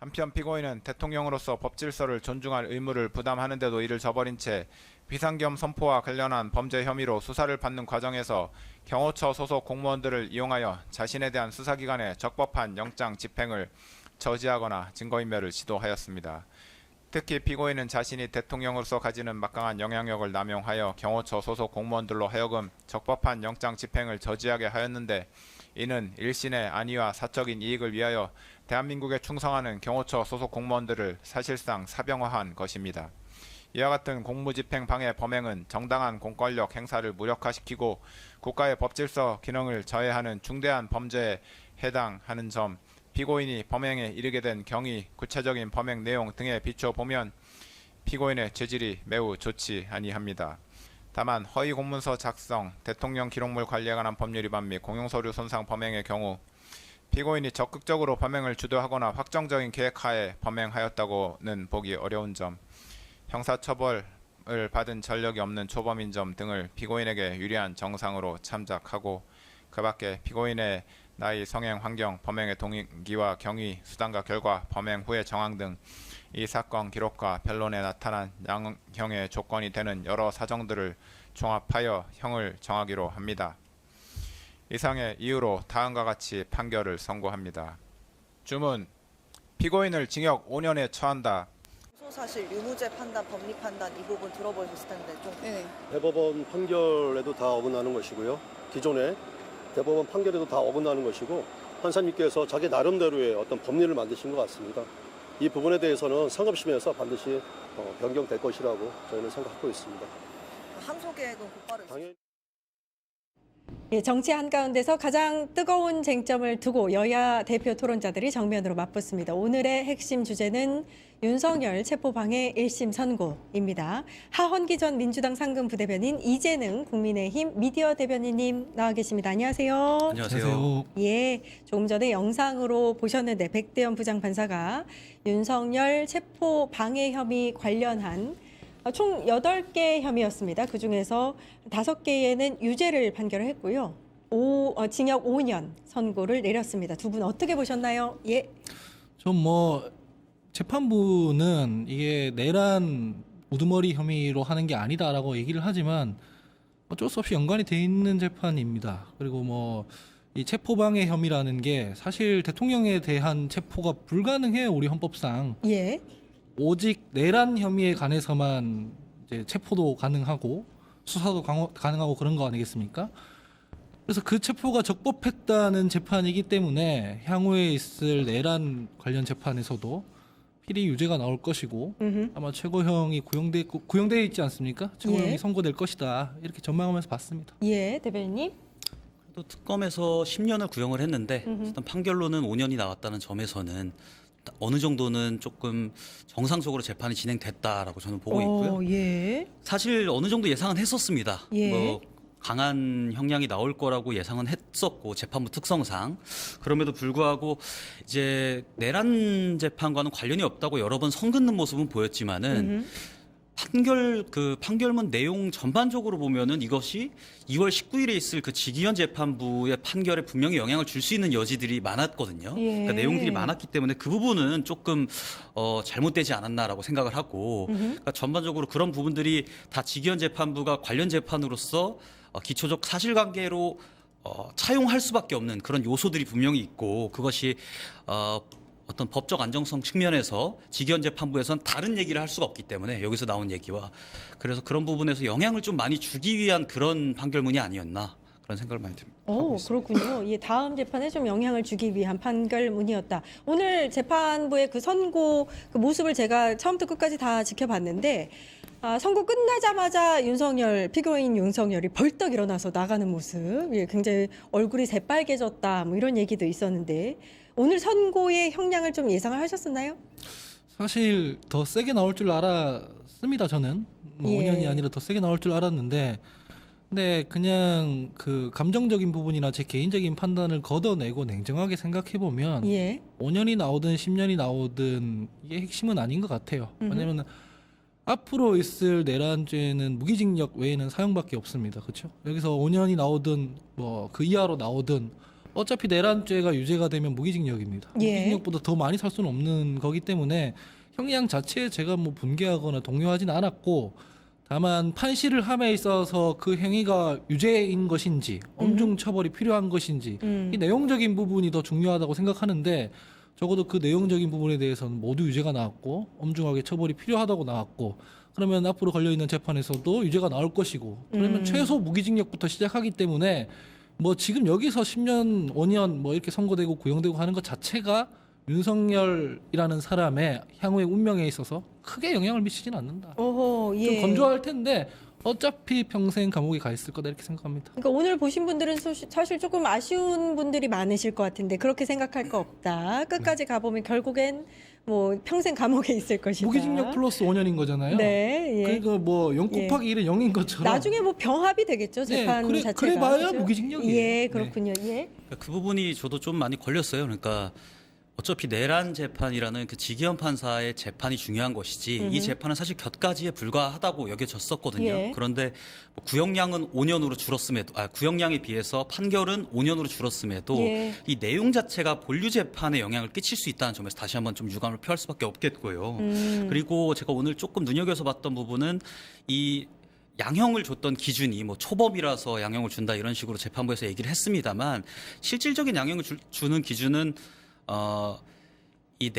한편 피고인은 대통령으로서 법질서를 존중할 의무를 부담하는데도 이를 저버린 채 비상계엄 선포와 관련한 범죄 혐의로 수사를 받는 과정에서 경호처 소속 공무원들을 이용하여 자신에 대한 수사기관의 적법한 영장 집행을 저지하거나 증거인멸을 시도하였습니다. 특히 피고인은 자신이 대통령으로서 가지는 막강한 영향력을 남용하여 경호처 소속 공무원들로 하여금 적법한 영장 집행을 저지하게 하였는데, 이는 일신의 안위와 사적인 이익을 위하여 대한민국에 충성하는 경호처 소속 공무원들을 사실상 사병화한 것입니다. 이와 같은 공무집행 방해 범행은 정당한 공권력 행사를 무력화시키고 국가의 법질서 기능을 저해하는 중대한 범죄에 해당하는 점, 피고인이 범행에 이르게 된 경위, 구체적인 범행 내용 등에 비춰 보면 피고인의 죄질이 매우 좋지 아니합니다. 다만 허위 공문서 작성, 대통령 기록물 관리에 관한 법률 위반 및 공용서류 손상 범행의 경우 피고인이 적극적으로 범행을 주도하거나 확정적인 계획하에 범행하였다고는 보기 어려운 점, 형사처벌을 받은 전력이 없는 초범인 점 등을 피고인에게 유리한 정상으로 참작하고, 그 밖에 피고인의 나이, 성행, 환경, 범행의 동기와 경위, 수단과 결과, 범행 후의 정황 등 이 사건 기록과 변론에 나타난 양형의 조건이 되는 여러 사정들을 종합하여 형을 정하기로 합니다. 이상의 이유로 다음과 같이 판결을 선고합니다. 주문, 피고인을 징역 5년에 처한다. 사실 유무죄 판단, 법리 판단 이 부분 들어보셨을 텐데 좀. 네. 대법원 판결에도 다 어긋나는 것이고요. 기존의 대법원 판결에도 다 어긋나는 것이고, 판사님께서 자기 나름대로의 어떤 법리를 만드신 것 같습니다. 이 부분에 대해서는 상급심에서 반드시 변경될 것이라고 저희는 생각하고 있습니다. 항소 계획은 곧바로 당연히 예, 정치 한가운데서 가장 뜨거운 쟁점을 두고 여야 대표 토론자들이 정면으로 맞붙습니다. 오늘의 핵심 주제는 윤석열 체포방해 1심 선고입니다. 하헌기 전 민주당 상근 부대변인, 이재능 국민의힘 미디어 대변인님 나와 계십니다. 안녕하세요. 안녕하세요. 예, 조금 전에 영상으로 보셨는데 백대현 부장판사가 윤석열 체포방해 혐의 관련한 총 8개 혐의였습니다. 그중에서 5개에는 유죄를 판결했고요. 징역 5년 선고를 내렸습니다. 두 분 어떻게 보셨나요? 예. 좀 재판부는 이게 내란 우두머리 혐의로 하는 게 아니다라고 얘기를 하지만 어쩔 수 없이 연관이 돼 있는 재판입니다. 그리고 이 체포방해 혐의라는 게 사실 대통령에 대한 체포가 불가능해요, 우리 헌법상. 예. 오직 내란 혐의에 관해서만 이제 체포도 가능하고 수사도 가능하고 그런 거 아니겠습니까? 그래서 그 체포가 적법했다는 재판이기 때문에 향후에 있을 내란 관련 재판에서도 필히 유죄가 나올 것이고, 아마 최고형이 구형돼 있지 않습니까? 최고형이 예. 선고될 것이다, 이렇게 전망하면서 봤습니다. 예, 대변인님. 또 특검에서 10년을 구형을 했는데 일단 판결로는 5년이 나왔다는 점에서는 어느 정도는 조금 정상적으로 재판이 진행됐다라고 저는 보고 있고요. 예. 사실 어느 정도 예상은 했었습니다. 예. 강한 형량이 나올 거라고 예상은 했었고, 재판부 특성상. 그럼에도 불구하고 이제 내란 재판과는 관련이 없다고 여러 번 선긋는 모습은 보였지만은 판결문 내용 전반적으로 보면은 이것이 2월 19일에 있을 그 지기현 재판부의 판결에 분명히 영향을 줄 수 있는 여지들이 많았거든요. 예. 그러니까 내용들이 많았기 때문에 그 부분은 조금 잘못되지 않았나라고 생각을 하고, 그러니까 전반적으로 그런 부분들이 다 지기현 재판부가 관련 재판으로서 기초적 사실관계로 차용할 수밖에 없는 그런 요소들이 분명히 있고, 그것이 어떤 법적 안정성 측면에서 지기현 재판부에서는 다른 얘기를 할 수가 없기 때문에 여기서 나온 얘기와, 그래서 그런 부분에서 영향을 좀 많이 주기 위한 그런 판결문이 아니었나, 그런 생각을 많이 듭니다. 그렇군요. 예, 다음 재판에 좀 영향을 주기 위한 판결문이었다. 오늘 재판부의 그 선고 그 모습을 제가 처음부터 끝까지 다 지켜봤는데, 선고 끝나자마자 피고인 윤석열이 벌떡 일어나서 나가는 모습, 예, 굉장히 얼굴이 새빨개졌다, 이런 얘기도 있었는데, 오늘 선고의 형량을 좀 예상을 하셨었나요? 사실 더 세게 나올 줄 알았습니다. 저는 예. 5년이 아니라 더 세게 나올 줄 알았는데, 근데 그냥 그 감정적인 부분이나 제 개인적인 판단을 걷어내고 냉정하게 생각해 보면 예. 5년이 나오든 10년이 나오든 이게 핵심은 아닌 것 같아요. 왜냐면 앞으로 있을 내란죄는 무기징역 외에는 사형밖에 없습니다. 그렇죠? 여기서 5년이 나오든 그 이하로 나오든 어차피 내란죄가 유죄가 되면 무기징역입니다. 예. 무기징역보다 더 많이 살 수는 없는 거기 때문에 형량 자체에 제가 뭐 분개하거나 동요하지는 않았고, 다만 판시를 함에 있어서 그 행위가 유죄인 것인지 엄중 처벌이 필요한 것인지 이 내용적인 부분이 더 중요하다고 생각하는데, 적어도 그 내용적인 부분에 대해서는 모두 유죄가 나왔고 엄중하게 처벌이 필요하다고 나왔고, 그러면 앞으로 걸려있는 재판에서도 유죄가 나올 것이고, 그러면 최소 무기징역부터 시작하기 때문에 뭐 지금 여기서 10년, 5년 뭐 이렇게 선고되고 구형되고 하는 것 자체가 윤석열이라는 사람의 향후의 운명에 있어서 크게 영향을 미치지는 않는다. 오호, 예. 좀 건조할 텐데 어차피 평생 감옥에 가 있을 거다 이렇게 생각합니다. 그러니까 오늘 보신 분들은 사실 조금 아쉬운 분들이 많으실 것 같은데 그렇게 생각할 거 없다. 끝까지 가보면 결국엔 뭐 평생 감옥에 있을 것이다. 무기징역 플러스 5년인 거잖아요. 네. 예. 그러니까 뭐 0 곱하기 1은 0인 것처럼 나중에 뭐 병합이 되겠죠, 재판 그래, 자체가. 그래봐야 그죠? 무기징역이에요. 예, 그렇군요. 예. 그 부분이 저도 좀 많이 걸렸어요. 그러니까 어차피 내란 재판이라는 그 지기현 판사의 재판이 중요한 것이지 이 재판은 사실 곁가지에 불과하다고 여겨졌었거든요. 예. 그런데 뭐 구형량은 5년으로 줄었음에도 구형량에 비해서 판결은 5년으로 줄었음에도 예. 이 내용 자체가 본류 재판에 영향을 끼칠 수 있다는 점에서 다시 한번 좀 유감을 표할 수밖에 없겠고요. 그리고 제가 오늘 조금 눈여겨서 봤던 부분은 이 양형을 줬던 기준이 뭐 초범이라서 양형을 준다 이런 식으로 재판부에서 얘기를 했습니다만, 실질적인 양형을 주는 기준은 이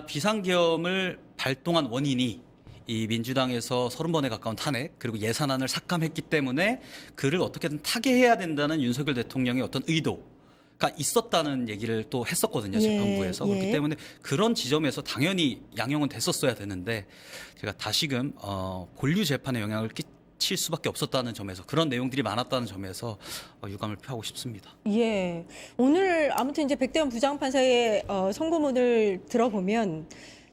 비상계엄을 발동한 원인이 이 민주당에서 30번에 가까운 탄핵 그리고 예산안을 삭감했기 때문에 그를 어떻게든 타개해야 된다는 윤석열 대통령의 어떤 의도가 있었다는 얘기를 또 했었거든요, 재판부에서. 예. 그렇기 때문에 그런 지점에서 당연히 양형은 됐었어야 되는데, 제가 다시금 본류 재판에 영향을 칠 수밖에 없었다는 점에서, 그런 내용들이 많았다는 점에서 유감을 표하고 싶습니다. 예. 오늘 아무튼 이제 백대현 부장판사의 선고문을 들어보면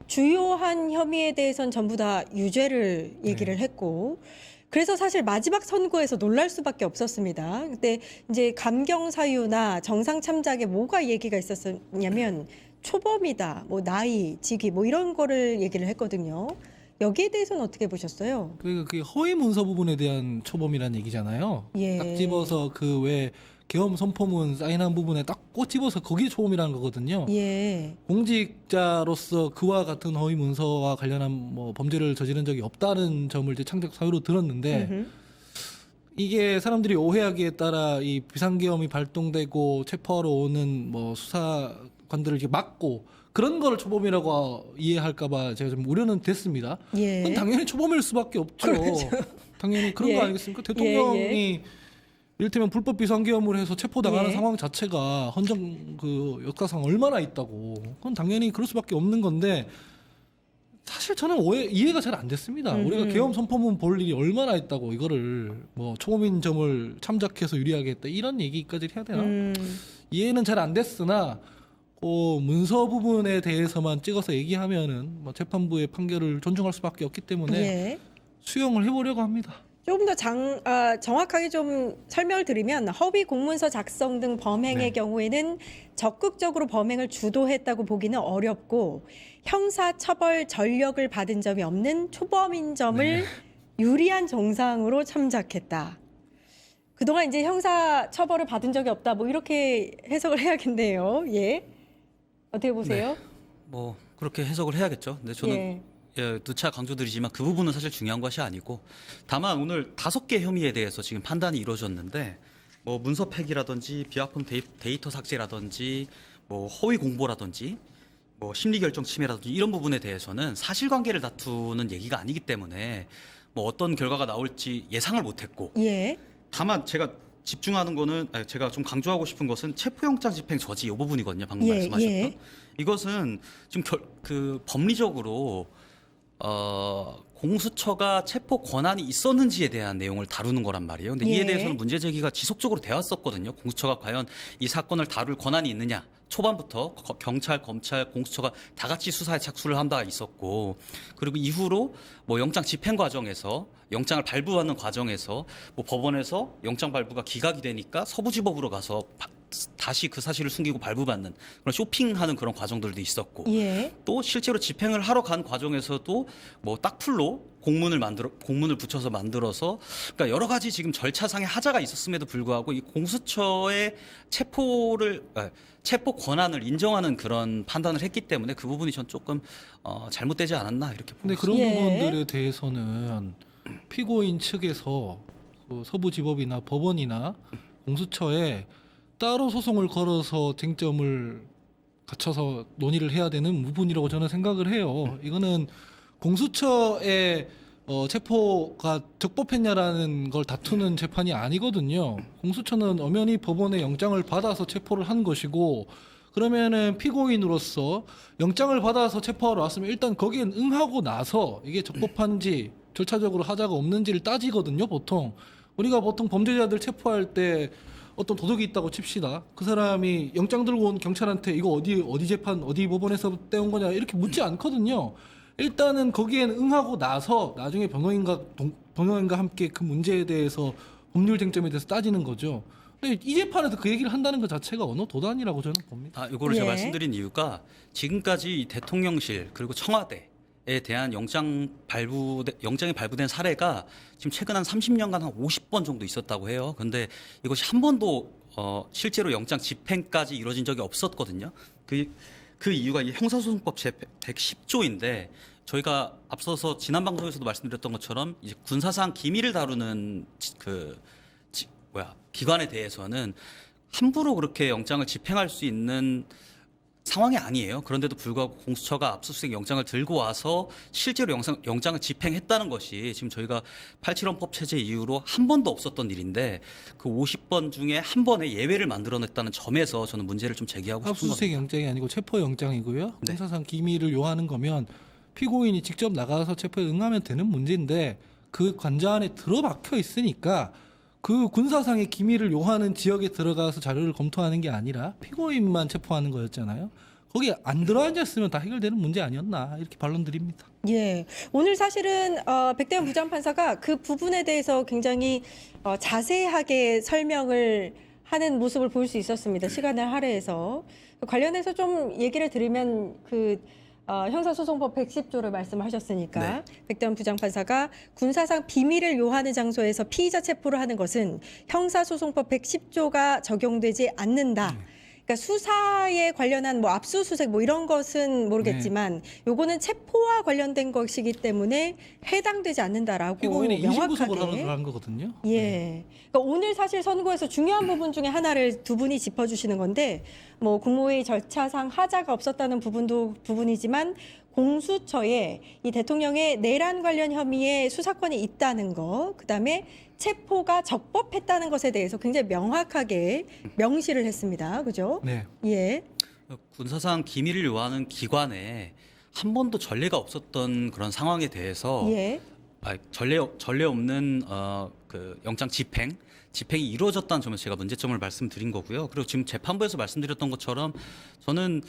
주요한 혐의에 대해서는 전부 다 유죄를 얘기를 했고, 그래서 사실 마지막 선고에서 놀랄 수밖에 없었습니다. 그때 이제 감경 사유나 정상 참작에 뭐가 얘기가 있었냐면 초범이다, 뭐 나이, 직위 뭐 이런 거를 얘기를 했거든요. 여기에 대해서는 어떻게 보셨어요? 그 허위 문서 부분에 대한 초범이라는 얘기잖아요. 예. 딱 집어서 그 왜 계엄 선포문 사인한 부분에 딱 꼭 집어서 거기에 초범이라는 거거든요. 예. 공직자로서 그와 같은 허위 문서와 관련한 뭐 범죄를 저지른 적이 없다는 점을 이제 창작 사유로 들었는데, 음흠. 이게 사람들이 오해하기에 따라 이 비상계엄이 발동되고 체포하러 오는 뭐 수사관들을 이렇게 막고 그런 거를 초범이라고 이해할까봐 제가 좀 우려는 됐습니다. 예. 그건 당연히 초범일 수밖에 없죠. 당연히 그런 예. 거 아니겠습니까? 대통령이 이를테면 불법 비상계엄을 해서 체포당하는 예. 상황 자체가 헌정 그 역사상 얼마나 있다고. 그건 당연히 그럴 수밖에 없는 건데, 사실 저는 이해가 잘 안 됐습니다. 우리가 계엄 선포문 볼 일이 얼마나 있다고 이거를 뭐 초범인 점을 참작해서 유리하게 했다 이런 얘기까지 해야 되나? 이해는 잘 안 됐으나 그 문서 부분에 대해서만 찍어서 얘기하면은 뭐 재판부의 판결을 존중할 수밖에 없기 때문에 예. 수용을 해보려고 합니다. 조금 더 정확하게 좀 설명을 드리면 허위 공문서 작성 등 범행의 네. 경우에는 적극적으로 범행을 주도했다고 보기는 어렵고 형사처벌 전력을 받은 점이 없는 초범인 점을 유리한 정상으로 참작했다. 그동안 이제 형사처벌을 받은 적이 없다. 뭐 이렇게 해석을 해야겠네요. 예. 어떻게 보세요? 뭐 그렇게 해석을 해야겠죠. 근데 저는 누차 강조드리지만 그 부분은 사실 중요한 것이 아니고, 다만 오늘 5개 혐의에 대해서 지금 판단이 이루어졌는데, 뭐 문서 폐기라든지 비화품 데이터 삭제라든지 뭐 허위 공보라든지 뭐 심리 결정 침해라든지 이런 부분에 대해서는 사실관계를 다투는 얘기가 아니기 때문에 뭐 어떤 결과가 나올지 예상을 못했고, 예. 다만 제가 집중하는 거는, 제가 좀 강조하고 싶은 것은 체포영장 집행 저지 이 부분이거든요. 방금 말씀하셨던 이것은 지금 그 법리적으로 공수처가 체포 권한이 있었는지에 대한 내용을 다루는 거란 말이에요. 근데 이에 대해서는 문제 제기가 지속적으로 되어 왔었거든요. 공수처가 과연 이 사건을 다룰 권한이 있느냐. 초반부터 경찰, 검찰, 공수처가 다 같이 수사에 착수를 한다 있었고, 그리고 이후로 뭐 영장 집행 과정에서 영장을 발부하는 과정에서 뭐 법원에서 영장 발부가 기각이 되니까 서부지법으로 가서 다시 그 사실을 숨기고 발부받는 그런 쇼핑하는 그런 과정들도 있었고 예. 또 실제로 집행을 하러 간 과정에서도 뭐 딱풀로 공문을 붙여서 만들어서 그러니까 여러 가지 지금 절차상의 하자가 있었음에도 불구하고 이 공수처의 체포 권한을 인정하는 그런 판단을 했기 때문에 그 부분이 전 조금 잘못되지 않았나 이렇게 근데 봅니다. 그런 예. 부분들에 대해서는 피고인 측에서 그 서부지법이나 법원이나 공수처에 따로 소송을 걸어서 쟁점을 갖춰서 논의를 해야 되는 부분이라고 저는 생각을 해요. 이거는 공수처의 체포가 적법했냐라는 걸 다투는 재판이 아니거든요. 공수처는 엄연히 법원의 영장을 받아서 체포를 한 것이고 그러면은 피고인으로서 영장을 받아서 체포하러 왔으면 일단 거기에 응하고 나서 이게 적법한지 절차적으로 하자가 없는지를 따지거든요. 보통 우리가 보통 범죄자들 체포할 때 어떤 도둑이 있다고 칩시다. 그 사람이 영장 들고 온 경찰한테 이거 어디 재판 어디 법원에서 떼온 거냐 이렇게 묻지 않거든요. 일단은 거기에 응하고 나서 나중에 변호인과 함께 그 문제에 대해서 법률 쟁점에 대해서 따지는 거죠. 근데 이 재판에서 그 얘기를 한다는 것 자체가 언어 도단이라고 저는 봅니다. 이거를 제가 예. 말씀드린 이유가 지금까지 이 대통령실 그리고 청와대에 대한 영장이 발부된 사례가 지금 최근 한 30년간 한 50번 정도 있었다고 해요. 그런데 이것이 한 번도 실제로 영장 집행까지 이루어진 적이 없었거든요. 그 이유가 이 형사소송법 제 110조인데 저희가 앞서서 지난 방송에서도 말씀드렸던 것처럼 이제 군사상 기밀을 다루는 기관에 대해서는 함부로 그렇게 영장을 집행할 수 있는 상황이 아니에요. 그런데도 불구하고 공수처가 압수수색 영장을 들고 와서 실제로 영장을 집행했다는 것이 지금 저희가 87원법 체제 이후로 한 번도 없었던 일인데 그 50번 중에 한 번의 예외를 만들어냈다는 점에서 저는 문제를 좀 제기하고 싶은 압수수색 겁니다. 영장이 아니고 체포 영장이고요. 네. 형사상 기밀을 요하는 거면 피고인이 직접 나가서 체포에 응하면 되는 문제인데 그 관저 안에 들어박혀 있으니까 그 군사상의 기밀을 요하는 지역에 들어가서 자료를 검토하는 게 아니라 피고인만 체포하는 거였잖아요. 거기에 안 들어앉았으면 다 해결되는 문제 아니었나 이렇게 반론드립니다. 예. 오늘 사실은 백대현 부장판사가 그 부분에 대해서 굉장히 자세하게 설명을 하는 모습을 볼 수 있었습니다. 시간을 할애해서. 관련해서 좀 얘기를 드리면 형사소송법 110조를 말씀하셨으니까 네. 백대현 부장판사가 군사상 비밀을 요하는 장소에서 피의자 체포를 하는 것은 형사소송법 110조가 적용되지 않는다. 그러니까 수사에 관련한 뭐 압수수색 뭐 이런 것은 모르겠지만 요거는 체포와 관련된 것이기 때문에 해당되지 않는다라고 피고인의 인신구속을 하러 명확하게. 들어간 거거든요. 예. 그러니까 오늘 사실 선고에서 중요한 부분 중에 하나를 두 분이 짚어주시는 건데, 뭐 국무회의 절차상 하자가 없었다는 부분이지만 공수처에 이 대통령의 내란 관련 혐의의 수사권이 있다는 거, 그다음에 체포가 적법했다는 것에 대해서 굉장히 명확하게 명시를 했습니다. 그죠? 네. 예. 군사상 기밀을 요하는 기관에 한 번도 전례가 없었던 그런 상황에 대해서 예. 전례 없는 그 영장 집행이 이루어졌다는 점에서 제가 문제점을 말씀드린 거고요. 그리고 지금 재판부에서 말씀드렸던 것처럼 저는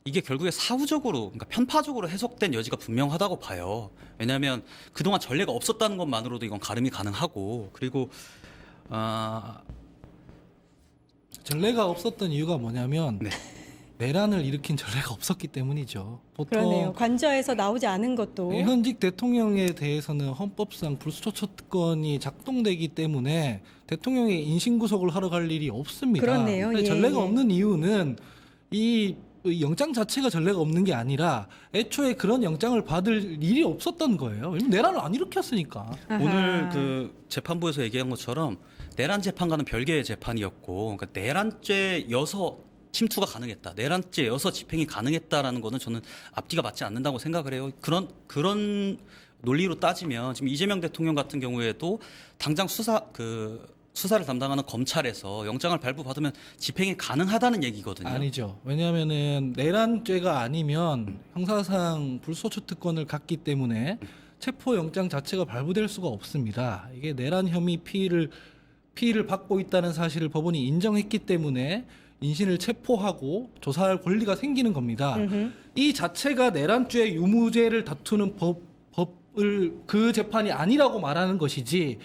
이게 결국에 사후적으로, 그러니까 편파적으로 해석된 여지가 분명하다고 봐요. 왜냐하면 그동안 전례가 없었다는 것만으로도 이건 가름이 가능하고, 그리고 전례가 없었던 이유가 뭐냐면 네. 내란을 일으킨 전례가 없었기 때문이죠. 그러네요. 보통 관저에서 나오지 않은 것도. 현직 대통령에 대해서는 헌법상 불소추 특권이 작동되기 때문에 대통령의 인신구속을 하러 갈 일이 없습니다. 그렇네요. 근데 예, 전례가 예. 없는 이유는 이 영장 자체가 전례가 없는 게 아니라 애초에 그런 영장을 받을 일이 없었던 거예요. 왜냐면 내란을 안 일으켰으니까. 아하. 오늘 그 재판부에서 얘기한 것처럼 내란 재판과는 별개의 재판이었고, 그러니까 내란죄여서 침투가 가능했다, 내란죄여서 집행이 가능했다라는 거는 저는 앞뒤가 맞지 않는다고 생각을 해요. 그런 논리로 따지면 지금 이재명 대통령 같은 경우에도 당장 수사를 담당하는 검찰에서 영장을 발부받으면 집행이 가능하다는 얘기거든요. 아니죠. 왜냐하면은 내란죄가 아니면 형사상 불소추 특권을 갖기 때문에 체포 영장 자체가 발부될 수가 없습니다. 이게 내란 혐의 피의를 받고 있다는 사실을 법원이 인정했기 때문에 인신을 체포하고 조사할 권리가 생기는 겁니다. 이 자체가 내란죄 유무죄를 다투는 법을 그 재판이 아니라고 말하는 것이지,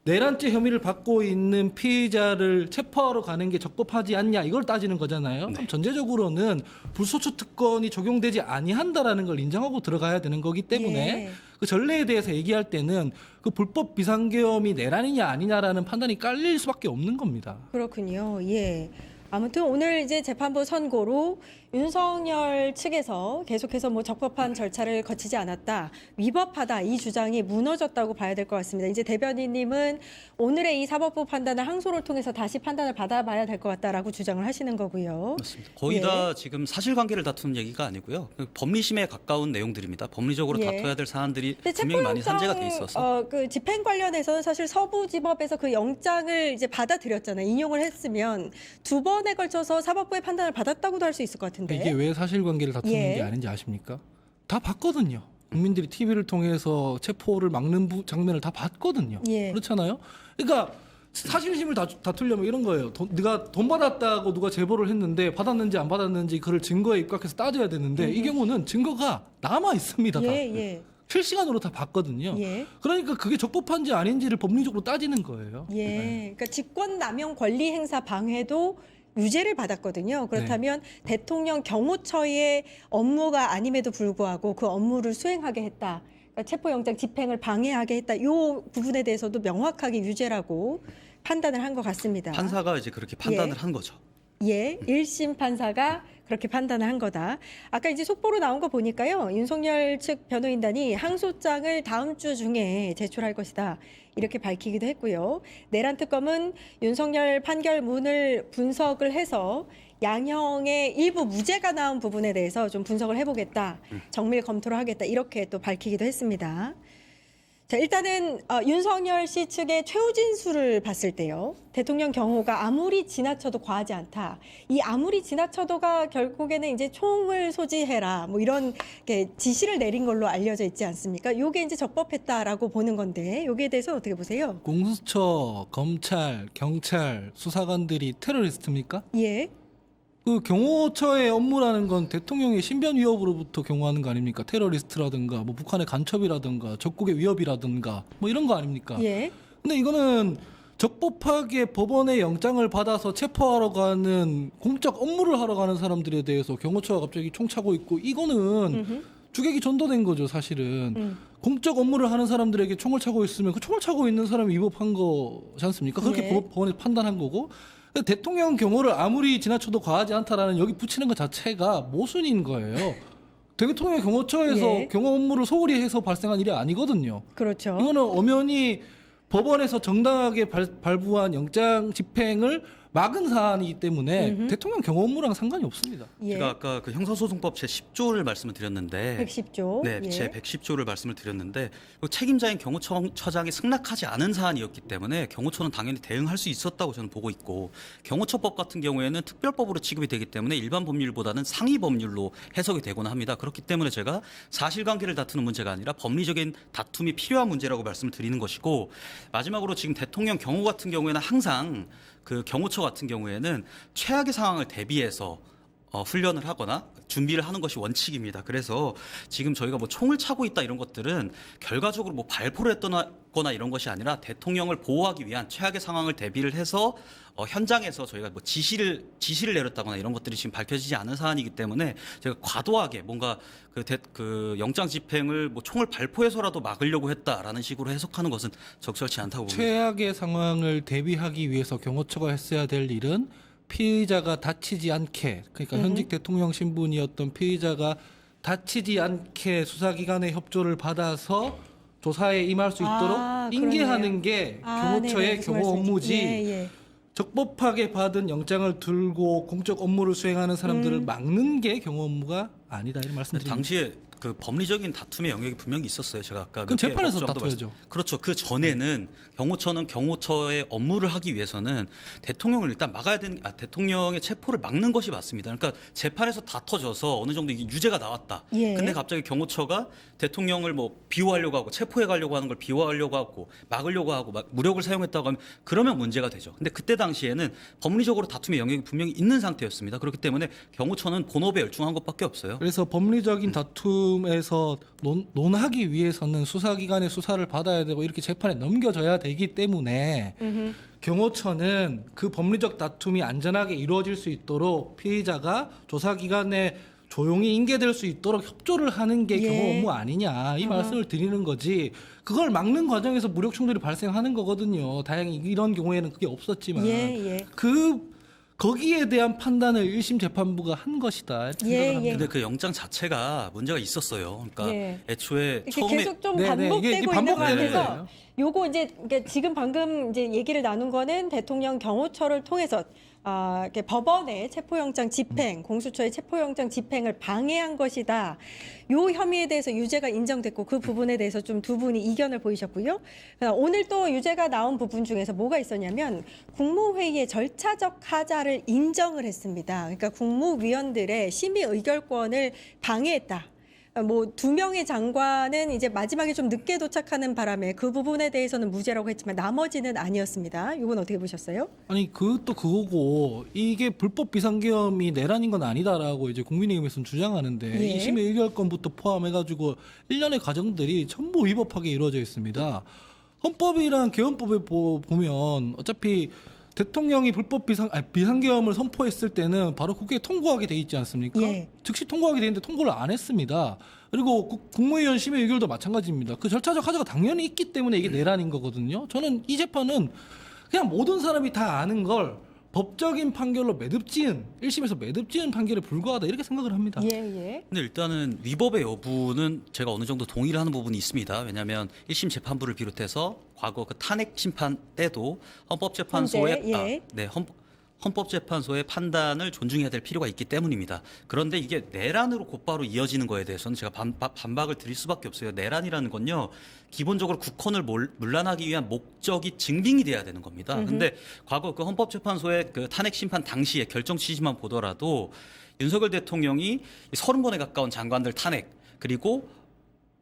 내란죄 혐의를 받고 있는 피의자를 체포하러 가는 게 적법하지 않냐 이걸 따지는 거잖아요. 그럼 전제적으로는 불소추 특권이 적용되지 아니한다라는 걸 인정하고 들어가야 되는 거기 때문에 예. 그 전례에 대해서 얘기할 때는 그 불법 비상계엄이 내란이냐 아니냐라는 판단이 깔릴 수밖에 없는 겁니다. 그렇군요. 예. 아무튼 오늘 이제 재판부 선고로 윤석열 측에서 계속해서 뭐 적법한 절차를 거치지 않았다, 위법하다 이 주장이 무너졌다고 봐야 될 것 같습니다. 이제 대변인님은 오늘의 이 사법부 판단을 항소를 통해서 다시 판단을 받아봐야 될 것 같다라고 주장을 하시는 거고요. 맞습니다. 거의 예. 다 지금 사실관계를 다투는 얘기가 아니고요. 법리심에 가까운 내용들입니다. 법리적으로 예. 다퉈야 될 사안들이 근데 분명히 많이 산재가 돼 있어서. 그 집행 관련해서는 사실 서부지법에서 그 영장을 이제 받아들였잖아요. 인용을 했으면 두 번에 걸쳐서 사법부의 판단을 받았다고도 할 수 있을 것 같은데. 이게 왜 사실관계를 다투는 예. 게 아닌지 아십니까? 다 봤거든요. 국민들이 TV를 통해서 체포를 막는 장면을 다 봤거든요. 예. 그렇잖아요. 그러니까 사실심을 다투려면 이런 거예요. 네가 돈 받았다고 누가 제보를 했는데 받았는지 안 받았는지 그걸 증거에 입각해서 따져야 되는데 이 경우는 증거가 남아 있습니다. 다. 예. 실시간으로 다 봤거든요. 예. 그러니까 그게 적법한지 아닌지를 법리적으로 따지는 거예요. 예. 네. 그러니까 직권남용 권리행사 방해도 유죄를 받았거든요. 그렇다면 대통령 경호처의 업무가 아님에도 불구하고 그 업무를 수행하게 했다. 그러니까 체포영장 집행을 방해하게 했다. 이 부분에 대해서도 명확하게 유죄라고 판단을 한 것 같습니다. 판사가 이제 그렇게 판단을 한 거죠. 예, 1심 판사가 그렇게 판단을 한 거다. 아까 이제 속보로 나온 거 보니까요. 윤석열 측 변호인단이 항소장을 다음 주 중에 제출할 것이다. 이렇게 밝히기도 했고요. 내란 특검은 윤석열 판결문을 분석을 해서 양형의 일부 무죄가 나온 부분에 대해서 좀 분석을 해보겠다. 정밀 검토를 하겠다. 이렇게 또 밝히기도 했습니다. 자, 일단은 윤석열 씨 측의 최후 진술을 봤을 때요. 대통령 경호가 아무리 지나쳐도 과하지 않다. 이 아무리 지나쳐도가 결국에는 이제 총을 소지해라. 뭐 이런 게 지시를 내린 걸로 알려져 있지 않습니까? 요게 이제 적법했다라고 보는 건데 여기에 대해서 어떻게 보세요? 공수처, 검찰, 경찰, 수사관들이 테러리스트입니까? 예. 그 경호처의 업무라는 건 대통령의 신변 위협으로부터 경호하는 거 아닙니까? 테러리스트라든가 뭐 북한의 간첩이라든가 적국의 위협이라든가 뭐 이런 거 아닙니까? 예. 근데 이거는 적법하게 법원의 영장을 받아서 체포하러 가는 공적 업무를 하러 가는 사람들에 대해서 경호처가 갑자기 총 차고 있고 이거는 주객이 전도된 거죠, 사실은. 공적 업무를 하는 사람들에게 총을 차고 있으면 그 총을 차고 있는 사람이 위법한 거지 않습니까? 그렇게 예. 법원이 판단한 거고. 대통령 경호를 아무리 지나쳐도 과하지 않다라는 여기 붙이는 것 자체가 모순인 거예요. 대통령 경호처에서 예. 경호 업무를 소홀히 해서 발생한 일이 아니거든요. 그렇죠. 이거는 엄연히 법원에서 정당하게 발부한 영장 집행을 막은 사안이기 때문에 대통령 경호 업무랑 상관이 없습니다. 예. 제가 아까 그 형사소송법 제10조를 말씀을 드렸는데 110조. 네, 예. 제 110조를 말씀을 드렸는데 그 책임자인 경호처장이 승낙하지 않은 사안이었기 때문에 경호처는 당연히 대응할 수 있었다고 저는 보고 있고 경호처법 같은 경우에는 특별법으로 취급이 되기 때문에 일반 법률보다는 상위 법률로 해석이 되거나 합니다. 그렇기 때문에 제가 사실관계를 다투는 문제가 아니라 법리적인 다툼이 필요한 문제라고 말씀을 드리는 것이고 마지막으로 지금 대통령 경호 같은 경우에는 항상 그 경호처 같은 경우에는 최악의 상황을 대비해서 훈련을 하거나 준비를 하는 것이 원칙입니다. 그래서 지금 저희가 뭐 총을 차고 있다 이런 것들은 결과적으로 뭐 발포를 했거나 이런 것이 아니라 대통령을 보호하기 위한 최악의 상황을 대비를 해서 현장에서 저희가 뭐 지시를 내렸다거나 이런 것들이 지금 밝혀지지 않은 사안이기 때문에 제가 과도하게 뭔가 그 영장 집행을 뭐 총을 발포해서라도 막으려고 했다라는 식으로 해석하는 것은 적절치 않다고 봅니다. 최악의 상황을 대비하기 위해서 경호처가 했어야 될 일은 피의자가 다치지 않게, 그러니까 현직 대통령 신분이었던 피의자가 다치지 않게 수사기관의 협조를 받아서 조사에 임할 수 있도록 인계하는 게 경호처의 네네, 경호 업무지. 예. 적법하게 받은 영장을 들고 공적 업무를 수행하는 사람들을 막는 게 경호 업무가 아니다 이런 말씀드립니다. 당시에 그 법리적인 다툼의 영역이 분명히 있었어요. 제가 아까 그럼 재판에서 다퉈야죠. 그렇죠. 그 전에는 경호처는 경호처의 업무를 하기 위해서는 대통령을 일단 막아야 되는 대통령의 체포를 막는 것이 맞습니다. 그러니까 재판에서 다퉈져서 어느 정도 이게 유죄가 나왔다. 예. 근데 갑자기 경호처가 대통령을 뭐 비호하려고 하고 체포해 가려고 하는 걸 비호하려고 하고 막으려고 하고 막 무력을 사용했다고 하면 그러면 문제가 되죠. 근데 그때 당시에는 법리적으로 다툼의 영역이 분명히 있는 상태였습니다. 그렇기 때문에 경호처는 본업에 열중한 것밖에 없어요. 그래서 법리적인 다툼 다툼에서 논하기 위해서는 수사기관의 수사를 받아야 되고 이렇게 재판에 넘겨져야 되기 때문에 경호처는 그 법리적 다툼이 안전하게 이루어질 수 있도록 피의자가 조사기관에 조용히 인계될 수 있도록 협조를 하는 게 예. 경호 업무 아니냐 이 말씀을 드리는 거지. 그걸 막는 과정에서 무력 충돌이 발생하는 거거든요. 다행히 이런 경우에는 그게 없었지만 예. 거기에 대한 판단을 1심 재판부가 한 것이다. 이렇게 예, 생각을 합니다. 예. 근데 그 영장 자체가 문제가 있었어요. 그러니까 예. 애초에 이렇게 처음에 계속 좀 네네, 반복되고 이게 있는 거 반복되는 같아서 거예요. 요거 이제 그러니까 지금 방금 이제 얘기를 나눈 거는 대통령 경호처를 통해서 이렇게 법원의 체포영장 집행, 공수처의 체포영장 집행을 방해한 것이다. 요 혐의에 대해서 유죄가 인정됐고 그 부분에 대해서 좀 두 분이 이견을 보이셨고요. 오늘 또 유죄가 나온 부분 중에서 뭐가 있었냐면 국무회의의 절차적 하자를 인정을 했습니다. 그러니까 국무위원들의 심의 의결권을 방해했다. 뭐 2명의 장관은 이제 마지막에 좀 늦게 도착하는 바람에 그 부분에 대해서는 무죄라고 했지만 나머지는 아니었습니다. 이건 어떻게 보셨어요? 아니 그것도 그거고 이게 불법 비상계엄이 내란인 건 아니다라고 이제 국민의힘에서는 주장하는데 예. 이 심의 의결권부터 포함해가지고 일련의 과정들이 전부 위법하게 이루어져 있습니다. 헌법이랑 계엄법에 보면 어차피 대통령이 불법 비상계엄을 선포했을 때는 바로 국회에 통과하게 돼 있지 않습니까? 예. 즉시 통과하게 돼 있는데 통과를 안 했습니다. 그리고 국무위원 심의 의결도 마찬가지입니다. 그 절차적 하자가 당연히 있기 때문에 이게 내란인 거거든요. 저는 이 재판은 그냥 모든 사람이 다 아는 걸 법적인 판결로 매듭지은 1심에서 매듭지은 판결에 불과하다 이렇게 생각을 합니다. 예. 근데 일단은 위법의 여부는 제가 어느 정도 동의를 하는 부분이 있습니다. 왜냐하면 1심 재판부를 비롯해서 과거 그 탄핵 심판 때도 헌법재판소의 헌재, 예. 헌법재판소의 판단을 존중해야 될 필요가 있기 때문입니다. 그런데 이게 내란으로 곧바로 이어지는 거에 대해서는 제가 반박을 드릴 수밖에 없어요. 내란이라는 건요, 기본적으로 국헌을 문란하기 위한 목적이 증빙이 돼야 되는 겁니다. 근데 과거 그 헌법재판소의 그 탄핵 심판 당시에 결정 취지만 보더라도 윤석열 대통령이 30번에 가까운 장관들 탄핵, 그리고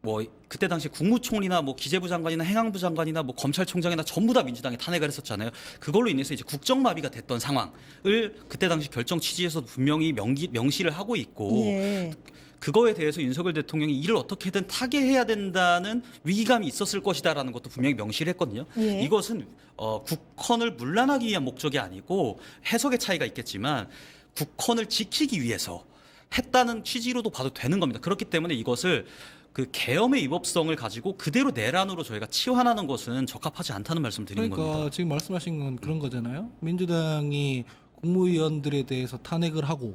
뭐 그때 당시 국무총리나 뭐 기재부 장관이나 행안부 장관이나 뭐 검찰총장이나 전부 다 민주당이 탄핵을 했었잖아요. 그걸로 인해서 이제 국정마비가 됐던 상황을 그때 당시 결정 취지에서 분명히 명시를 하고 있고, 예. 그거에 대해서 윤석열 대통령이 이를 어떻게든 타개해야 된다는 위기감이 있었을 것이다라는 것도 분명히 명시를 했거든요. 예. 이것은 국헌을 문란하기 위한 목적이 아니고 해석의 차이가 있겠지만 국헌을 지키기 위해서 했다는 취지로도 봐도 되는 겁니다. 그렇기 때문에 이것을 그 계엄의 위법성을 가지고 그대로 내란으로 저희가 치환하는 것은 적합하지 않다는 말씀 드리는 그러니까 겁니다. 지금 말씀하신 건 그런 거잖아요. 민주당이 국무위원들에 대해서 탄핵을 하고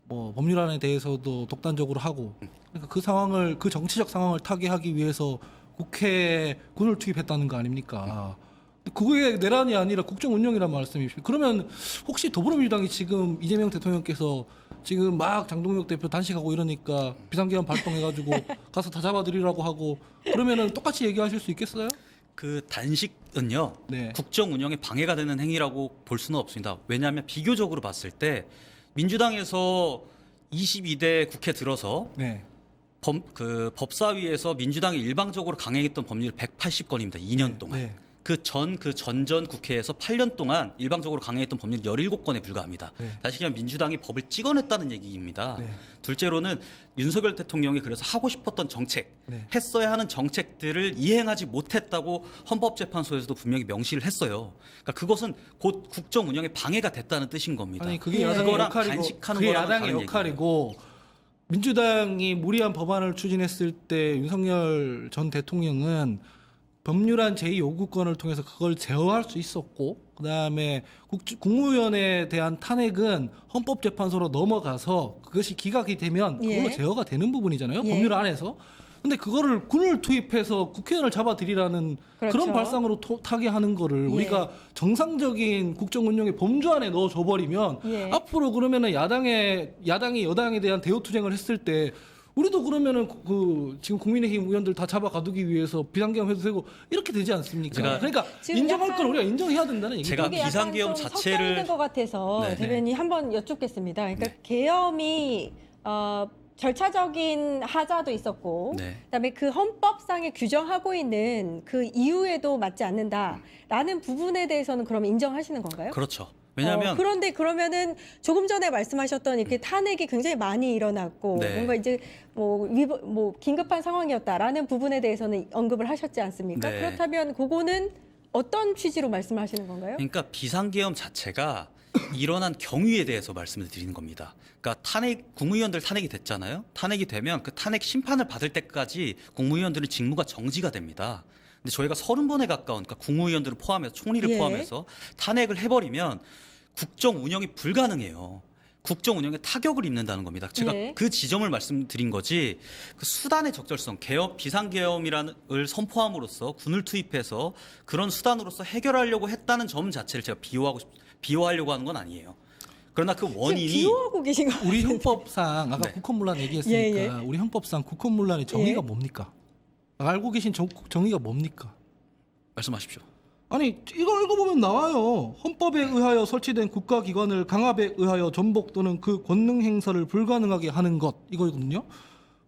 뭐 법률안에 대해서도 독단적으로 하고 그러니까 그 상황을 그 정치적 상황을 타개하기 위해서 국회에 군을 투입했다는 거 아닙니까? 그게 내란이 아니라 국정 운영이란 말씀이십니까? 그러면 혹시 더불어민주당이 지금 이재명 대통령께서 지금 막 장동혁 대표 단식하고 이러니까 비상계엄 발동해가지고 가서 다 잡아들이라고 하고 그러면은 똑같이 얘기하실 수 있겠어요? 그 단식은요, 네. 국정 운영에 방해가 되는 행위라고 볼 수는 없습니다. 왜냐하면 비교적으로 봤을 때 민주당에서 22대 국회 들어서 네. 법사위에서 민주당이 일방적으로 강행했던 법률 180건입니다. 2년 동안. 네. 그 전전 국회에서 8년 동안 일방적으로 강행했던 법률 17건에 불과합니다. 네. 다시 그냥 민주당이 법을 찍어냈다는 얘기입니다. 네. 둘째로는 윤석열 대통령이 그래서 하고 싶었던 정책, 네. 했어야 하는 정책들을 이행하지 못했다고 헌법재판소에서도 분명히 명시를 했어요. 그러니까 그것은 곧 국정 운영에 방해가 됐다는 뜻인 겁니다. 아니 그게 예. 야당의 그거랑 역할이고 단식하는 그게 거랑은 야당의 다른 역할이고 민주당이 무리한 법안을 추진했을 때 윤석열 전 대통령은 법률안 제2요구권을 통해서 그걸 제어할 수 있었고 그다음에 국무위원에 대한 탄핵은 헌법재판소로 넘어가서 그것이 기각이 되면 그걸로 예. 제어가 되는 부분이잖아요. 예. 법률안에서. 근데 그거를 군을 투입해서 국회의원을 잡아들이라는 그렇죠. 그런 발상으로 타개하는 거를 예. 우리가 정상적인 국정 운영의 범주 안에 넣어줘 버리면 예. 앞으로 그러면은 야당이 여당에 대한 대우 투쟁을 했을 때 우리도 그러면은 그 지금 국민의힘 의원들 다 잡아가두기 위해서 비상계엄 해도 되고 이렇게 되지 않습니까? 그러니까 지금 인정할 약간 건 우리가 인정해야 된다는 얘기죠. 제가 이게 약간 비상계엄 좀 자체를- 섞여 있는 것 같아서 네. 대변인 한번 여쭙겠습니다. 그러니까 네. 계엄이 절차적인 하자도 있었고 네. 그다음에 그 헌법상에 규정하고 있는 그 이유에도 맞지 않는다라는 부분에 대해서는 그럼 인정하시는 건가요? 그렇죠. 왜냐하면 그런데 그러면은 조금 전에 말씀하셨던 이렇게 탄핵이 굉장히 많이 일어났고 네. 뭔가 이제 뭐 긴급한 상황이었다라는 부분에 대해서는 언급을 하셨지 않습니까? 네. 그렇다면 그거는 어떤 취지로 말씀하시는 건가요? 그러니까 비상계엄 자체가 일어난 경위에 대해서 말씀을 드리는 겁니다. 그러니까 국무위원들 탄핵이 됐잖아요. 탄핵이 되면 그 탄핵 심판을 받을 때까지 국무위원들은 직무가 정지가 됩니다. 근데 저희가 30번에 가까운, 그러니까 국무위원들을 포함해서 총리를 예. 포함해서 탄핵을 해버리면 국정 운영이 불가능해요. 국정 운영에 타격을 입는다는 겁니다. 제가 네. 그 지점을 말씀드린 거지, 그 수단의 적절성, 비상계엄이라는 을 선포함으로써 군을 투입해서 그런 수단으로서 해결하려고 했다는 점 자체를 제가 비호하려고 하는 건 아니에요. 그러나 그 지금 원인이 비호하고 계신 거 우리 형법상 아까 네. 국헌문란 얘기했으니까 예, 예. 우리 형법상 국헌문란의 정의가 예. 뭡니까? 알고 계신 정의가 뭡니까? 말씀하십시오. 아니 이거 읽어보면 나와요. 헌법에 의하여 설치된 국가기관을 강압에 의하여 전복 또는 그 권능 행사를 불가능하게 하는 것 이거거든요.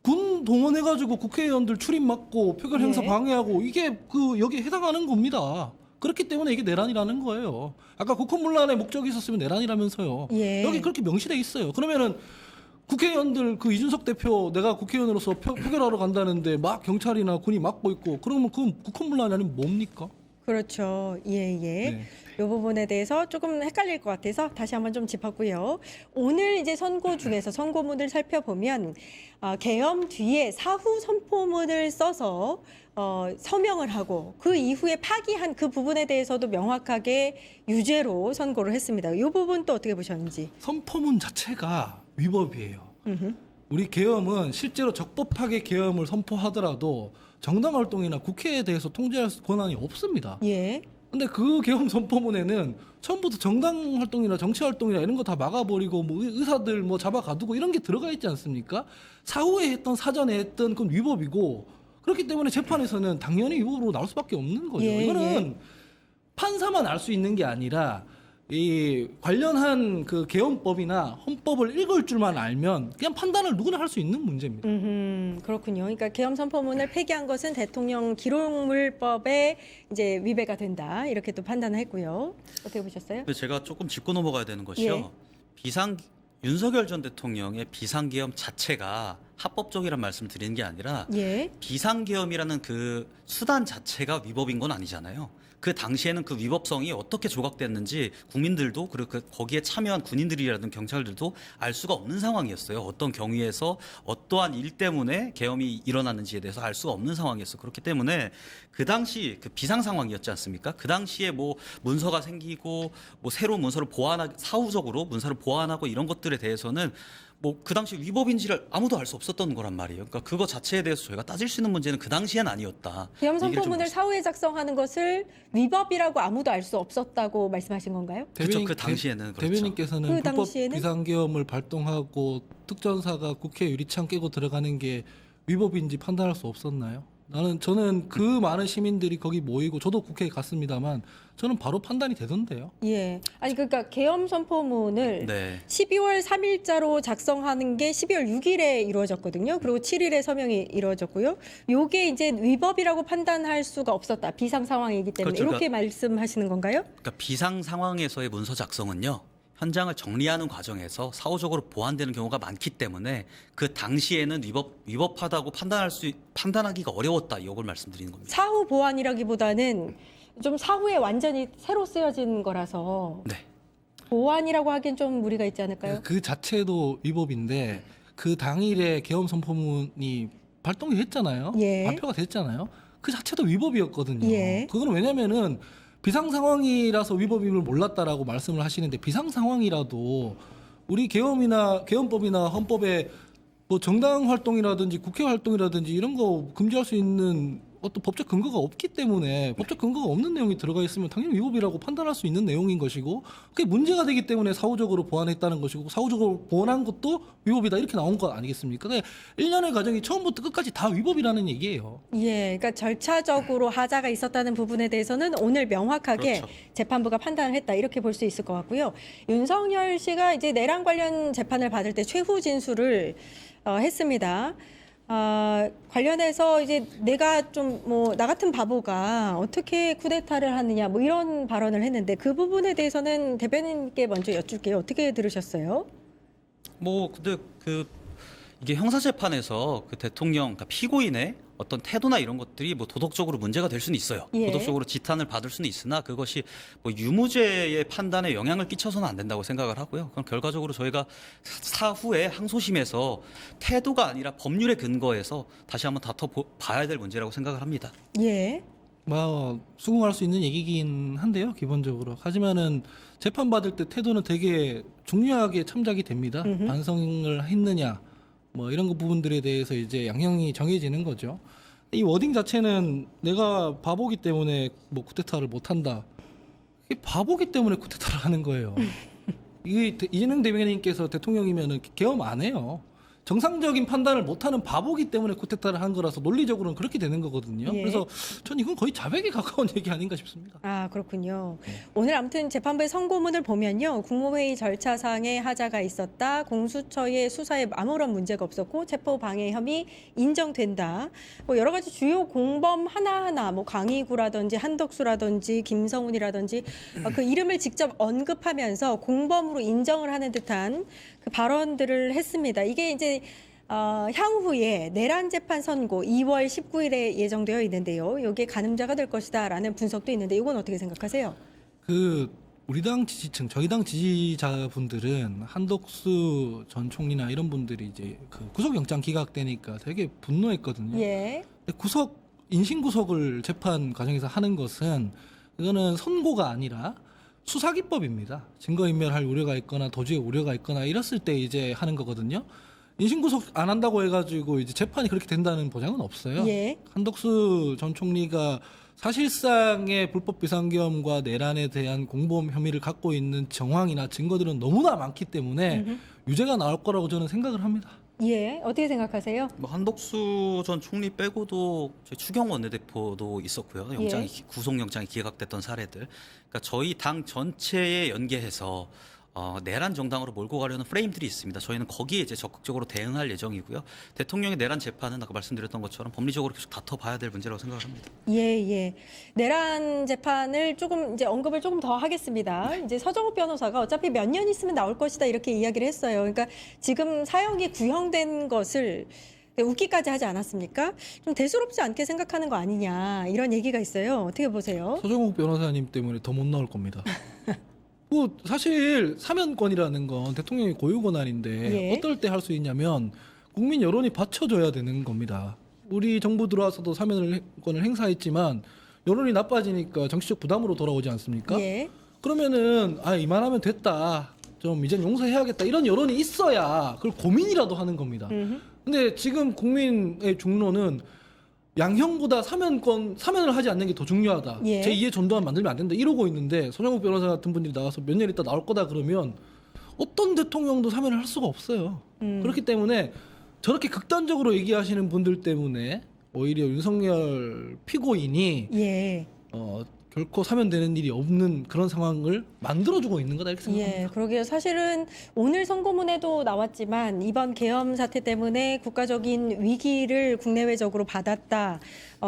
군 동원해가지고 국회의원들 출입 막고 표결 행사 네. 방해하고 이게 그 여기에 해당하는 겁니다. 그렇기 때문에 이게 내란이라는 거예요. 아까 국헌문란의 목적이 있었으면 내란이라면서요. 예. 여기 그렇게 명시돼 있어요. 그러면은 국회의원들 그 이준석 대표 내가 국회의원으로서 표결하러 간다는데 막 경찰이나 군이 막고 있고 그러면 그건 국헌문란이 아니면 뭡니까? 그렇죠. 예, 예. 네. 이 부분에 대해서 조금 헷갈릴 것 같아서 다시 한번 좀 짚었고요. 오늘 이제 선고 중에서 선고문을 살펴보면 계엄 뒤에 사후 선포문을 써서 서명을 하고 그 이후에 파기한 그 부분에 대해서도 명확하게 유죄로 선고를 했습니다. 이 부분 또 어떻게 보셨는지. 선포문 자체가 위법이에요. 음흠. 우리 계엄은 실제로 적법하게 계엄을 선포하더라도 정당 활동이나 국회에 대해서 통제할 권한이 없습니다. 예. 근데 그 계엄 선포문에는 처음부터 정당 활동이나 정치 활동이나 이런 거 다 막아버리고 뭐 의사들 뭐 잡아가두고 이런 게 들어가 있지 않습니까? 사후에 했던 사전에 했던 건 위법이고 그렇기 때문에 재판에서는 당연히 위법으로 나올 수밖에 없는 거죠. 예, 이거는 판사만 알 수 있는 게 아니라 이 관련한 그 계엄법이나 헌법을 읽을 줄만 알면 그냥 판단을 누구나 할 수 있는 문제입니다. 그렇군요. 그러니까 계엄 선포문을 폐기한 것은 대통령 기록물법에 이제 위배가 된다. 이렇게 또 판단을 했고요. 어떻게 보셨어요? 근데 제가 조금 짚고 넘어가야 되는 것이요. 윤석열 전 대통령의 비상계엄 자체가 합법적이란 말씀을 드리는 게 아니라 예. 비상계엄이라는 그 수단 자체가 위법인 건 아니잖아요. 그 당시에는 그 위법성이 어떻게 조각됐는지 국민들도 그리고 거기에 참여한 군인들이라든 경찰들도 알 수가 없는 상황이었어요. 어떤 경위에서 어떠한 일 때문에 계엄이 일어났는지에 대해서 알 수가 없는 상황이었어요. 그렇기 때문에 그 당시 그 비상 상황이었지 않습니까? 그 당시에 뭐 문서가 생기고 뭐 새로운 문서를 사후적으로 문서를 보완하고 이런 것들에 대해서는 뭐 그 당시 위법인지를 아무도 알 수 없었던 거란 말이에요. 그러니까 그거 자체에 대해서 저희가 따질 수 있는 문제는 그 당시엔 아니었다. 계엄 얘기를 좀 선포문을 사후에 작성하는 것을 위법이라고 아무도 알 수 없었다고 말씀하신 건가요? 그렇죠. 그 당시에는 그렇죠. 대변인께서는 그 불법 당시에는? 비상계엄을 발동하고 특전사가 국회 유리창 깨고 들어가는 게 위법인지 판단할 수 없었나요? 저는 그 많은 시민들이 거기 모이고 저도 국회에 갔습니다만 저는 바로 판단이 되던데요. 예. 아니 그러니까 계엄 선포문을 네. 12월 3일자로 작성하는 게 12월 6일에 이루어졌거든요. 그리고 7일에 서명이 이루어졌고요. 요게 이제 위법이라고 판단할 수가 없었다. 비상 상황이기 때문에 그렇죠. 이렇게 말씀하시는 건가요? 그러니까 비상 상황에서의 문서 작성은요. 현장을 정리하는 과정에서 사후적으로 보완되는 경우가 많기 때문에 그 당시에는 위법하다고 판단하기가 어려웠다. 이걸 말씀드리는 겁니다. 사후 보완이라기보다는 좀 사후에 완전히 새로 쓰여진 거라서 네. 보완이라고 하기엔 좀 무리가 있지 않을까요? 그 자체도 위법인데 그 당일에 계엄 선포문이 발동이 됐잖아요. 예. 발표가 됐잖아요. 그 자체도 위법이었거든요. 예. 그건 왜냐면은 비상 상황이라서 위법임을 몰랐다라고 말씀을 하시는데 비상 상황이라도 우리 계엄법이나 헌법에 뭐 정당 활동이라든지 국회 활동이라든지 이런 거 금지할 수 있는 어떤 법적 근거가 없기 때문에 법적 근거가 없는 내용이 들어가 있으면 당연히 위법이라고 판단할 수 있는 내용인 것이고 그게 문제가 되기 때문에 사후적으로 보완했다는 것이고 사후적으로 보완한 것도 위법이다 이렇게 나온 거 아니겠습니까? 그러니까 일련의 과정이 처음부터 끝까지 다 위법이라는 얘기예요. 예, 그러니까 절차적으로 하자가 있었다는 부분에 대해서는 오늘 명확하게 그렇죠. 재판부가 판단을 했다 이렇게 볼 수 있을 것 같고요. 윤석열 씨가 이제 내란 관련 재판을 받을 때 최후 진술을 했습니다. 관련해서 이제 내가 좀 뭐 나 같은 바보가 어떻게 쿠데타를 하느냐 뭐 이런 발언을 했는데 그 부분에 대해서는 대변인께 먼저 여쭐게요. 어떻게 들으셨어요? 뭐 근데 이게 형사 재판에서 그 대통령, 그러니까 피고인의 어떤 태도나 이런 것들이 뭐 도덕적으로 문제가 될 수는 있어요. 예. 도덕적으로 지탄을 받을 수는 있으나 그것이 뭐 유무죄의 판단에 영향을 끼쳐서는 안 된다고 생각을 하고요. 그럼 결과적으로 저희가 사후에 항소심에서 태도가 아니라 법률의 근거에서 다시 한번 봐야 될 문제라고 생각을 합니다. 예. 뭐 수긍할 수 있는 얘기긴 한데요, 기본적으로. 하지만은 재판 받을 때 태도는 되게 중요하게 참작이 됩니다. 반성을 했느냐, 뭐 이런 거 부분들에 대해서 이제 양형이 정해지는 거죠. 이 워딩 자체는 내가 바보기 때문에 뭐 쿠데타를 못 한다. 이게 바보기 때문에 쿠데타를 하는 거예요. 이게 이재명 대변인께서 대통령이면은 계엄 안 해요. 정상적인 판단을 못하는 바보기 때문에 쿠데타를 한 거라서 논리적으로는 그렇게 되는 거거든요. 예. 그래서 전 이건 거의 자백에 가까운 얘기 아닌가 싶습니다. 아, 그렇군요. 오늘 아무튼 재판부의 선고문을 보면요. 국무회의 절차상의 하자가 있었다. 공수처의 수사에 아무런 문제가 없었고 체포 방해 혐의 인정된다. 뭐 여러 가지 주요 공범 하나하나 뭐 강희구라든지 한덕수라든지 김성훈이라든지 그 이름을 직접 언급하면서 공범으로 인정을 하는 듯한 그 발언들을 했습니다. 이게 이제 향후에 내란 재판 선고 2월 19일에 예정되어 있는데요. 여기에 가늠자가 될 것이다라는 분석도 있는데 이건 어떻게 생각하세요? 우리 당 지지층, 저희 당 지지자분들은 한덕수 전 총리나 이런 분들이 이제 그 구속영장 기각되니까 되게 분노했거든요. 예. 근데 인신구속을 재판 과정에서 하는 것은 이거는 선고가 아니라 수사기법입니다. 증거인멸할 우려가 있거나 도주의 우려가 있거나 이랬을 때 이제 하는 거거든요. 인신구속 안 한다고 해가지고 이제 재판이 그렇게 된다는 보장은 없어요. 예. 한덕수 전 총리가 사실상의 불법 비상계엄과 내란에 대한 공범 혐의를 갖고 있는 정황이나 증거들은 너무나 많기 때문에 유죄가 나올 거라고 저는 생각을 합니다. 예. 어떻게 생각하세요? 뭐 한덕수 전 총리 빼고도 저희 추경 원내대표도 있었고요. 영장이 구속영장이 기각됐던 사례들. 그러니까 저희 당 전체에 연계해서 내란 정당으로 몰고 가려는 프레임들이 있습니다. 저희는 거기에 이제 적극적으로 대응할 예정이고요. 대통령의 내란 재판은 아까 말씀드렸던 것처럼 법리적으로 계속 다퉈봐야 될 문제라고 생각을 합니다. 예. 내란 재판을 조금 이제 언급을 조금 더 하겠습니다. 이제 서정욱 변호사가 어차피 몇 년 있으면 나올 것이다 이렇게 이야기를 했어요. 그러니까 지금 사형이 구형된 것을 웃기까지 하지 않았습니까? 좀 대수롭지 않게 생각하는 거 아니냐 이런 얘기가 있어요. 어떻게 보세요? 서정욱 변호사님 때문에 더 못 나올 겁니다. 뭐 사실 사면권이라는 건 대통령의 고유 권한인데 예. 어떨 때 할 수 있냐면 국민 여론이 받쳐줘야 되는 겁니다. 우리 정부 들어와서도 사면권을 행사했지만 여론이 나빠지니까 정치적 부담으로 돌아오지 않습니까? 예. 그러면은 이만하면 됐다. 좀 이젠 용서해야겠다. 이런 여론이 있어야 그걸 고민이라도 하는 겁니다. 근데 지금 국민의 중론은 양형보다 사면을 하지 않는 게 더 중요하다. 예. 제2의 전두환 만들면 안 된다. 이러고 있는데 서정욱 변호사 같은 분들이 나와서 몇 년 있다 나올 거다 그러면 어떤 대통령도 사면을 할 수가 없어요. 그렇기 때문에 저렇게 극단적으로 얘기하시는 분들 때문에 오히려 윤석열 피고인이 예. 결코 사면되는 일이 없는 그런 상황을 만들어주고 있는 거다 이렇게 생각합니다. 예, 그러게요. 사실은 오늘 선고문에도 나왔지만 이번 계엄 사태 때문에 국가적인 위기를 국내외적으로 받았다.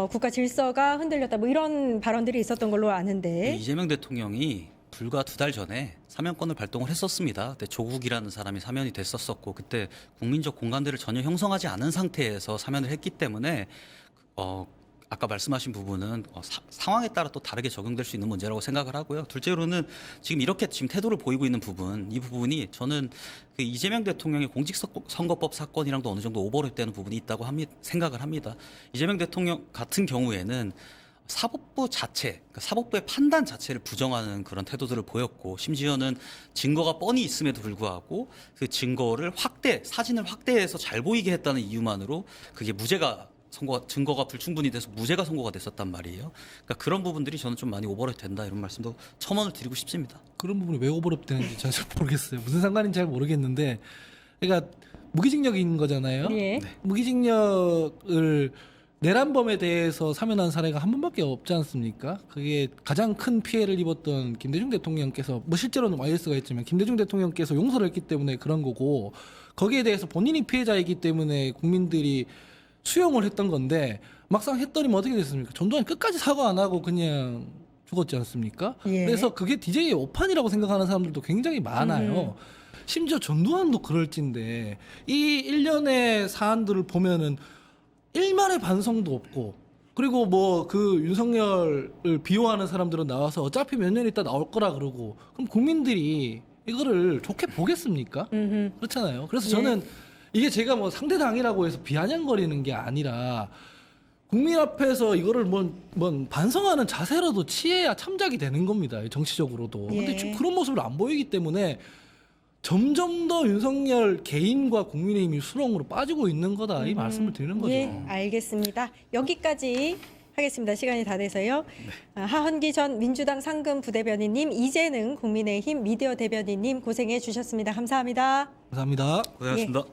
국가 질서가 흔들렸다. 뭐 이런 발언들이 있었던 걸로 아는데. 이재명 대통령이 불과 2달 전에 사면권을 발동을 했었습니다. 그때 조국이라는 사람이 사면이 됐었었고 그때 국민적 공감대를 전혀 형성하지 않은 상태에서 사면을 했기 때문에 아까 말씀하신 부분은 상황에 따라 또 다르게 적용될 수 있는 문제라고 생각을 하고요. 둘째로는 지금 이렇게 지금 태도를 보이고 있는 부분, 이 부분이 저는 그 이재명 대통령의 공직선거법 사건이랑도 어느 정도 오버랩되는 부분이 있다고 생각을 합니다. 이재명 대통령 같은 경우에는 사법부 자체, 그러니까 사법부의 판단 자체를 부정하는 그런 태도들을 보였고 심지어는 증거가 뻔히 있음에도 불구하고 그 증거를 사진을 확대해서 잘 보이게 했다는 이유만으로 그게 증거가 불충분히 돼서 무죄가 선고가 됐었단 말이에요. 그러니까 그런 부분들이 저는 좀 많이 오버랩 된다 이런 말씀도 첨언을 드리고 싶습니다. 그런 부분이 왜 오버랩 되는지 잘 모르겠어요. 무슨 상관인지 잘 모르겠는데 그러니까 무기징역인 거잖아요. 예. 무기징역을 내란범에 대해서 사면한 사례가 한 번밖에 없지 않습니까? 그게 가장 큰 피해를 입었던 김대중 대통령께서 뭐 실제로는 YS가 있지만 김대중 대통령께서 용서를 했기 때문에 그런 거고 거기에 대해서 본인이 피해자이기 때문에 국민들이 수용을 했던 건데 막상 했더니 어떻게 됐습니까? 전두환이 끝까지 사과 안 하고 그냥 죽었지 않습니까? 예. 그래서 그게 DJ의 오판이라고 생각하는 사람들도 굉장히 많아요. 심지어 전두환도 그럴진데 이 일련의 사안들을 보면은 일말의 반성도 없고, 그리고 뭐 그 윤석열을 비호하는 사람들은 나와서 어차피 몇 년 있다 나올 거라 그러고, 그럼 국민들이 이거를 좋게 보겠습니까? 그렇잖아요. 그래서 저는 이게 제가 뭐 상대당이라고 해서 비아냥거리는 게 아니라 국민 앞에서 이거를 뭔 반성하는 자세라도 취해야 참작이 되는 겁니다. 정치적으로도. 예. 근데 지금 그런 모습을 안 보이기 때문에 점점 더 윤석열 개인과 국민의힘이 수렁으로 빠지고 있는 거다, 이 말씀을 드리는 거죠. 예, 알겠습니다. 여기까지 하겠습니다. 시간이 다 돼서요. 하헌기 전 민주당 상금 부대변인님, 이재능 국민의힘 미디어 대변인님 고생해 주셨습니다. 감사합니다. 감사합니다. 고생하셨습니다.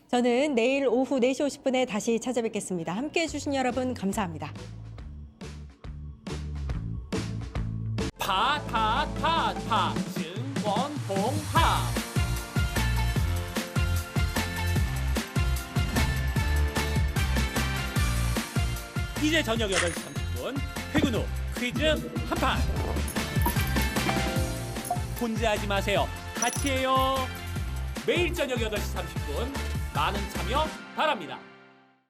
저는 내일 오후 4시 50분에 다시 찾아뵙겠습니다. 함께해 주신 여러분 감사합니다. 파타타타 증권통합 이제 저녁 8시 30분 퇴근 후 퀴즈 한판 혼자 하지 마세요. 같이 해요. 매일 저녁 8시 30분 많은 참여 바랍니다.